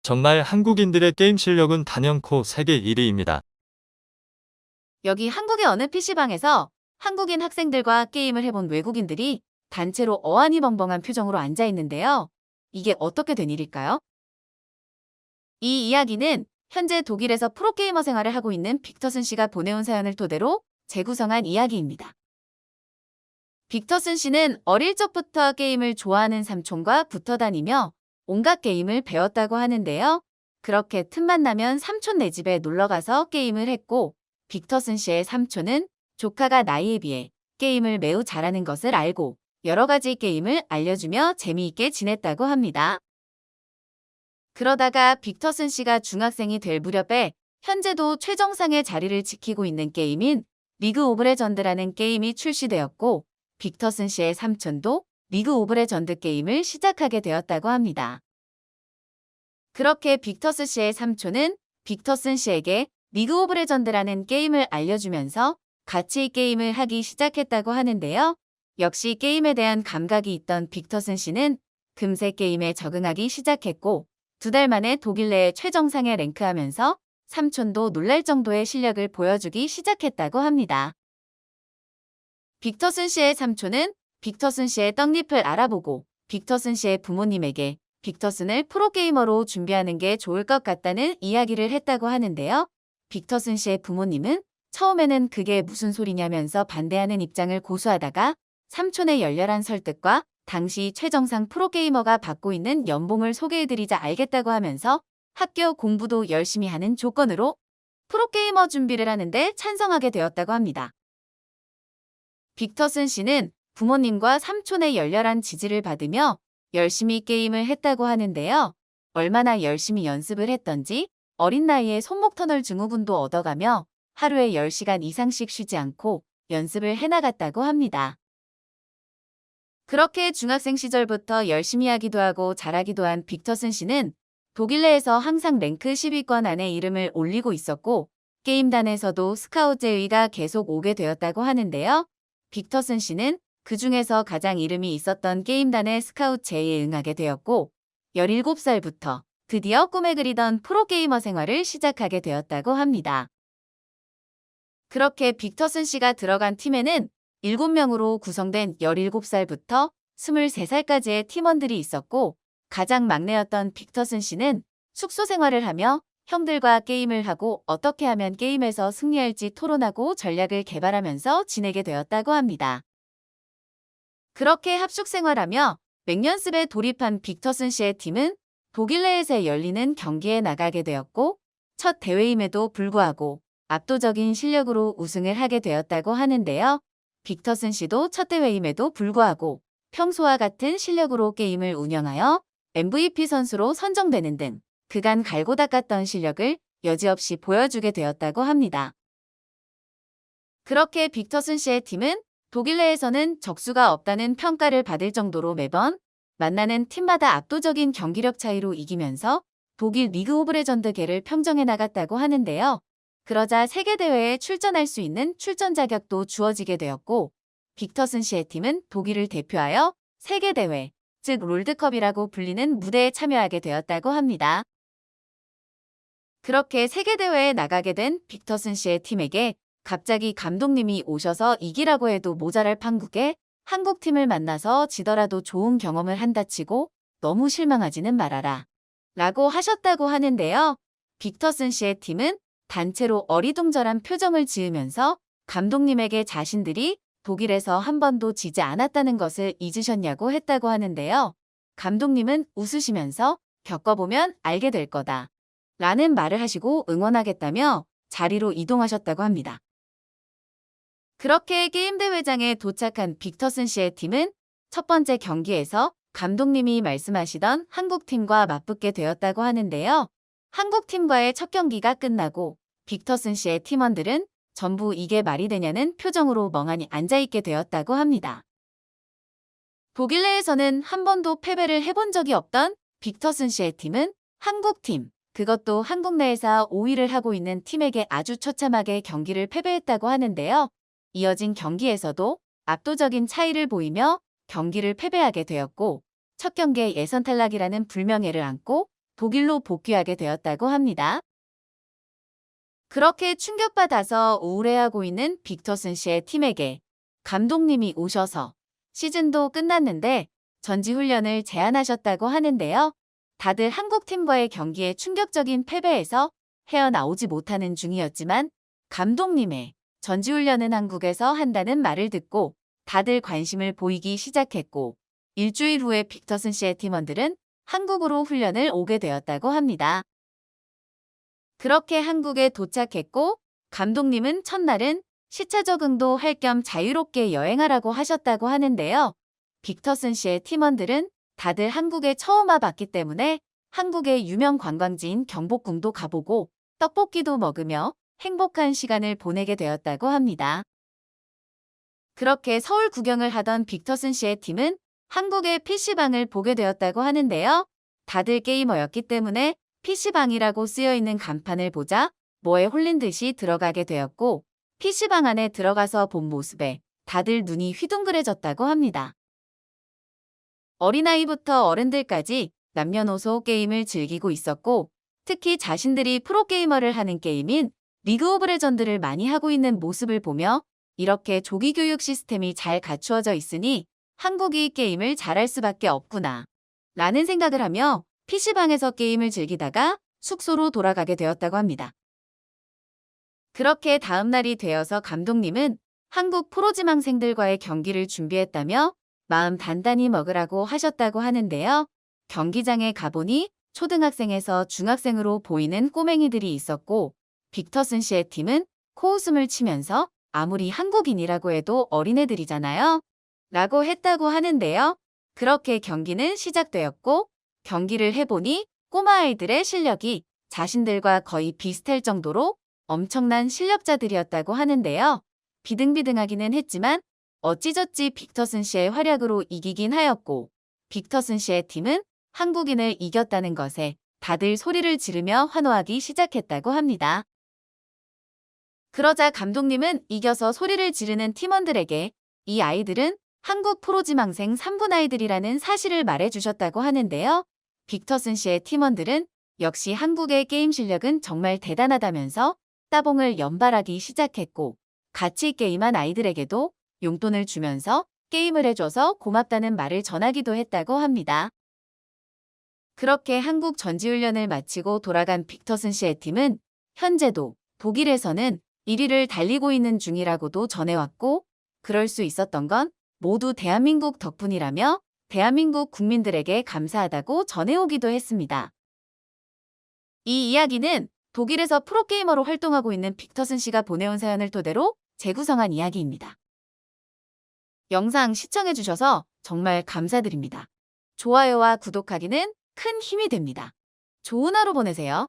정말 한국인들의 게임 실력은 단연코 세계 1위입니다. 여기 한국의 어느 PC방에서 한국인 학생들과 게임을 해본 외국인들이 단체로 어안이 벙벙한 표정으로 앉아 있는데요. 이게 어떻게 된 일일까요? 이 이야기는 현재 독일에서 프로게이머 생활을 하고 있는 빅터슨 씨가 보내온 사연을 토대로 재구성한 이야기입니다. 빅터슨 씨는 어릴 적부터 게임을 좋아하는 삼촌과 붙어 다니며 온갖 게임을 배웠다고 하는데요. 그렇게 틈만 나면 삼촌 네 집에 놀러가서 게임을 했고, 빅터슨 씨의 삼촌은 조카가 나이에 비해 게임을 매우 잘하는 것을 알고 여러 가지 게임을 알려주며 재미있게 지냈다고 합니다. 그러다가 빅터슨 씨가 중학생이 될 무렵에 현재도 최정상의 자리를 지키고 있는 게임인 리그 오브 레전드라는 게임이 출시되었고, 빅터슨 씨의 삼촌도 리그 오브 레전드 게임을 시작하게 되었다고 합니다. 그렇게 빅터슨 씨의 삼촌은 빅터슨 씨에게 리그 오브 레전드라는 게임을 알려주면서 같이 게임을 하기 시작했다고 하는데요. 역시 게임에 대한 감각이 있던 빅터슨 씨는 금세 게임에 적응하기 시작했고, 2달 만에 독일 내 최정상에 랭크하면서 삼촌도 놀랄 정도의 실력을 보여주기 시작했다고 합니다. 빅터슨 씨의 삼촌은 빅터슨 씨의 떡잎을 알아보고 빅터슨 씨의 부모님에게 빅터슨을 프로게이머로 준비하는 게 좋을 것 같다는 이야기를 했다고 하는데요. 빅터슨 씨의 부모님은 처음에는 그게 무슨 소리냐면서 반대하는 입장을 고수하다가 삼촌의 열렬한 설득과 당시 최정상 프로게이머가 받고 있는 연봉을 소개해드리자 알겠다고 하면서 학교 공부도 열심히 하는 조건으로 프로게이머 준비를 하는데 찬성하게 되었다고 합니다. 빅터슨 씨는 부모님과 삼촌의 열렬한 지지를 받으며 열심히 게임을 했다고 하는데요. 얼마나 열심히 연습을 했던지 어린 나이에 손목 터널 증후군도 얻어가며 하루에 10시간 이상씩 쉬지 않고 연습을 해나갔다고 합니다. 그렇게 중학생 시절부터 열심히 하기도 하고 잘하기도 한 빅터슨 씨는 독일 내에서 항상 랭크 10위권 안에 이름을 올리고 있었고, 게임단에서도 스카웃 제의가 계속 오게 되었다고 하는데요. 빅터슨 씨는 그 중에서 가장 이름이 있었던 게임단의 스카웃 제의에 응하게 되었고, 17살부터 드디어 꿈에 그리던 프로게이머 생활을 시작하게 되었다고 합니다. 그렇게 빅터슨 씨가 들어간 팀에는 7명으로 구성된 17살부터 23살까지의 팀원들이 있었고, 가장 막내였던 빅터슨 씨는 숙소 생활을 하며 형들과 게임을 하고 어떻게 하면 게임에서 승리할지 토론하고 전략을 개발하면서 지내게 되었다고 합니다. 그렇게 합숙 생활하며 맹연습에 돌입한 빅터슨 씨의 팀은 독일 내에서 열리는 경기에 나가게 되었고, 첫 대회임에도 불구하고 압도적인 실력으로 우승을 하게 되었다고 하는데요. 빅터슨 씨도 첫 대회임에도 불구하고 평소와 같은 실력으로 게임을 운영하여 MVP 선수로 선정되는 등 그간 갈고 닦았던 실력을 여지없이 보여주게 되었다고 합니다. 그렇게 빅터슨 씨의 팀은 독일 내에서는 적수가 없다는 평가를 받을 정도로 매번 만나는 팀마다 압도적인 경기력 차이로 이기면서 독일 리그 오브 레전드계를 평정해 나갔다고 하는데요. 그러자 세계대회에 출전할 수 있는 출전 자격도 주어지게 되었고, 빅터슨 씨의 팀은 독일을 대표하여 세계대회, 즉 롤드컵이라고 불리는 무대에 참여하게 되었다고 합니다. 그렇게 세계대회에 나가게 된 빅터슨 씨의 팀에게 갑자기 감독님이 오셔서 이기라고 해도 모자랄 판국에 한국팀을 만나서 지더라도 좋은 경험을 한다 치고 너무 실망하지는 말아라 라고 하셨다고 하는데요. 빅터슨 씨의 팀은 단체로 어리둥절한 표정을 지으면서 감독님에게 자신들이 독일에서 한 번도 지지 않았다는 것을 잊으셨냐고 했다고 하는데요. 감독님은 웃으시면서 겪어보면 알게 될 거다 라는 말을 하시고 응원하겠다며 자리로 이동하셨다고 합니다. 그렇게 게임대회장에 도착한 빅터슨 씨의 팀은 첫 번째 경기에서 감독님이 말씀하시던 한국팀과 맞붙게 되었다고 하는데요. 한국팀과의 첫 경기가 끝나고 빅터슨 씨의 팀원들은 전부 이게 말이 되냐는 표정으로 멍하니 앉아있게 되었다고 합니다. 독일 내에서는 한 번도 패배를 해본 적이 없던 빅터슨 씨의 팀은 한국팀, 그것도 한국 내에서 5위를 하고 있는 팀에게 아주 처참하게 경기를 패배했다고 하는데요. 이어진 경기에서도 압도적인 차이를 보이며 경기를 패배하게 되었고, 첫 경기에 예선 탈락이라는 불명예를 안고 독일로 복귀하게 되었다고 합니다. 그렇게 충격받아서 우울해하고 있는 빅터슨 씨의 팀에게 감독님이 오셔서 시즌도 끝났는데 전지훈련을 제안하셨다고 하는데요. 다들 한국팀과의 경기에 충격적인 패배에서 헤어나오지 못하는 중이었지만 감독님의 전지훈련은 한국에서 한다는 말을 듣고 다들 관심을 보이기 시작했고 일주일 후에 빅터슨 씨의 팀원들은 한국으로 훈련을 오게 되었다고 합니다. 그렇게 한국에 도착했고 감독님은 첫날은 시차 적응도 할 겸 자유롭게 여행하라고 하셨다고 하는데요. 빅터슨 씨의 팀원들은 다들 한국에 처음 와봤기 때문에 한국의 유명 관광지인 경복궁도 가보고 떡볶이도 먹으며 행복한 시간을 보내게 되었다고 합니다. 그렇게 서울 구경을 하던 빅터슨 씨의 팀은 한국의 PC방을 보게 되었다고 하는데요. 다들 게이머였기 때문에 PC방이라고 쓰여있는 간판을 보자 뭐에 홀린 듯이 들어가게 되었고 PC방 안에 들어가서 본 모습에 다들 눈이 휘둥그레졌다고 합니다. 어린아이부터 어른들까지 남녀노소 게임을 즐기고 있었고 특히 자신들이 프로게이머를 하는 게임인 리그 오브 레전드를 많이 하고 있는 모습을 보며 이렇게 조기 교육 시스템이 잘 갖추어져 있으니 한국이 게임을 잘할 수밖에 없구나 라는 생각을 하며 PC방에서 게임을 즐기다가 숙소로 돌아가게 되었다고 합니다. 그렇게 다음 날이 되어서 감독님은 한국 프로지망생들과의 경기를 준비했다며 마음 단단히 먹으라고 하셨다고 하는데요. 경기장에 가보니 초등학생에서 중학생으로 보이는 꼬맹이들이 있었고 빅터슨 씨의 팀은 코웃음을 치면서 아무리 한국인이라고 해도 어린애들이잖아요. 라고 했다고 하는데요. 그렇게 경기는 시작되었고 경기를 해보니 꼬마아이들의 실력이 자신들과 거의 비슷할 정도로 엄청난 실력자들이었다고 하는데요. 비등비등하기는 했지만 어찌저찌 빅터슨 씨의 활약으로 이기긴 하였고 빅터슨 씨의 팀은 한국인을 이겼다는 것에 다들 소리를 지르며 환호하기 시작했다고 합니다. 그러자 감독님은 이겨서 소리를 지르는 팀원들에게 이 아이들은 한국 프로지망생 3분 아이들이라는 사실을 말해주셨다고 하는데요. 빅터슨 씨의 팀원들은 역시 한국의 게임 실력은 정말 대단하다면서 따봉을 연발하기 시작했고 같이 게임한 아이들에게도 용돈을 주면서 게임을 해줘서 고맙다는 말을 전하기도 했다고 합니다. 그렇게 한국 전지훈련을 마치고 돌아간 빅터슨 씨의 팀은 현재도 독일에서는 1위를 달리고 있는 중이라고도 전해왔고 그럴 수 있었던 건 모두 대한민국 덕분이라며 대한민국 국민들에게 감사하다고 전해오기도 했습니다. 이 이야기는 독일에서 프로게이머로 활동하고 있는 빅터슨 씨가 보내온 사연을 토대로 재구성한 이야기입니다. 영상 시청해주셔서 정말 감사드립니다. 좋아요와 구독하기는 큰 힘이 됩니다. 좋은 하루 보내세요.